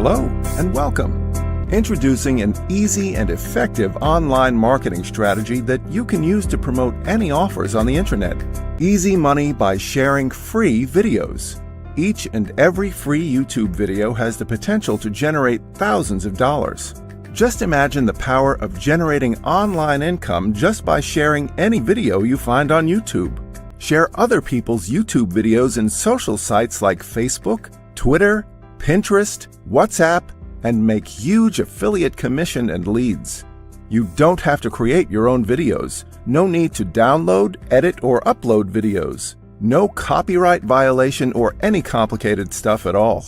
Hello and welcome. Introducing an easy and effective online marketing strategy that you can use to promote any offers on the internet. Easy money by sharing free videos. Each and every free YouTube video has the potential to generate thousands of dollars. Just imagine the power of generating online income just by sharing any video you find on YouTube. Share other people's YouTube videos in social sites like Facebook, Twitter, Pinterest, WhatsApp, and make huge affiliate commission and leads. You don't have to create your own videos. No need to download, edit, or upload videos. No copyright violation or any complicated stuff at all.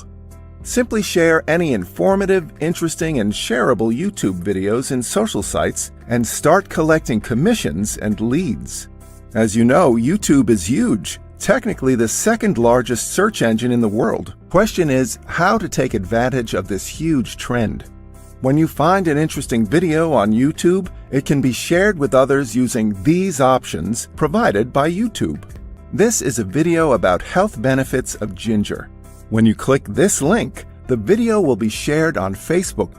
Simply share any informative, interesting, and shareable YouTube videos in social sites and start collecting commissions and leads. As you know, YouTube is huge. Technically the second largest search engine in the world. Question is how to take advantage of this huge trend. When you find an interesting video on YouTube, it can be shared with others using these options provided by YouTube. This is a video about health benefits of ginger. When you click this link, the video will be shared on Facebook.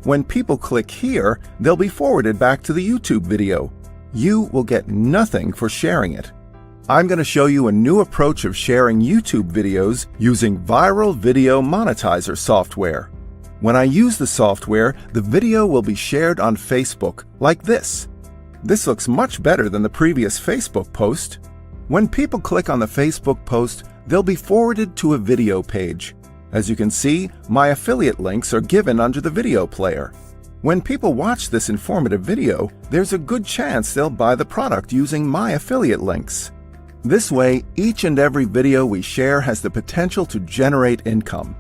When people click here, they'll be forwarded back to the YouTube video. You will get nothing for sharing it. I'm going to show you a new approach of sharing YouTube videos using Viral Video Monetizer software. When I use the software, the video will be shared on Facebook, like this. This looks much better than the previous Facebook post. When people click on the Facebook post, they'll be forwarded to a video page. As you can see, my affiliate links are given under the video player. When people watch this informative video, there's a good chance they'll buy the product using my affiliate links. This way, each and every video we share has the potential to generate income.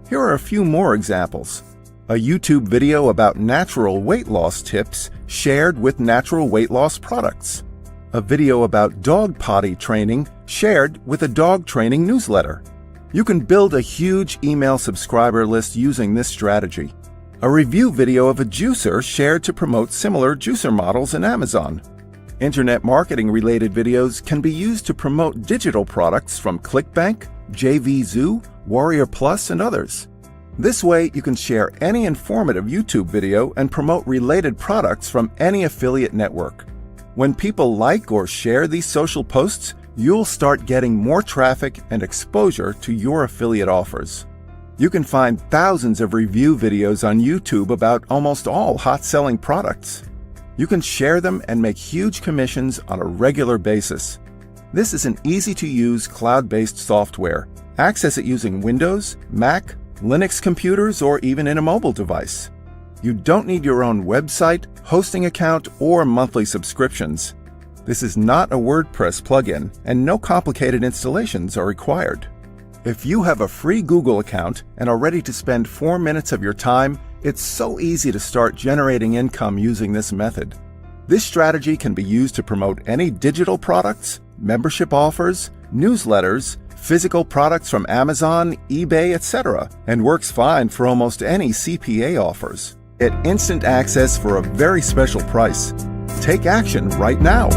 Here are a few more examples. A YouTube video about natural weight loss tips shared with natural weight loss products. A video about dog potty training shared with a dog training newsletter. You can build a huge email subscriber list using this strategy. A review video of a juicer shared to promote similar juicer models in Amazon. Internet marketing-related videos can be used to promote digital products from ClickBank, JVZoo, Warrior Plus, and others. This way, you can share any informative YouTube video and promote related products from any affiliate network. When people like or share these social posts, you'll start getting more traffic and exposure to your affiliate offers. You can find thousands of review videos on YouTube about almost all hot-selling products. You can share them and make huge commissions on a regular basis. This is an easy-to-use cloud-based software. Access it using Windows, Mac, Linux computers, or even in a mobile device. You don't need your own website, hosting account, or monthly subscriptions. This is not a WordPress plugin, and no complicated installations are required. If you have a free Google account and are ready to spend 4 minutes of your time, it's so easy to start generating income using this method. This strategy can be used to promote any digital products, membership offers, newsletters, physical products from Amazon, eBay, etc., and works fine for almost any CPA offers. Get instant access for a very special price. Take action right now.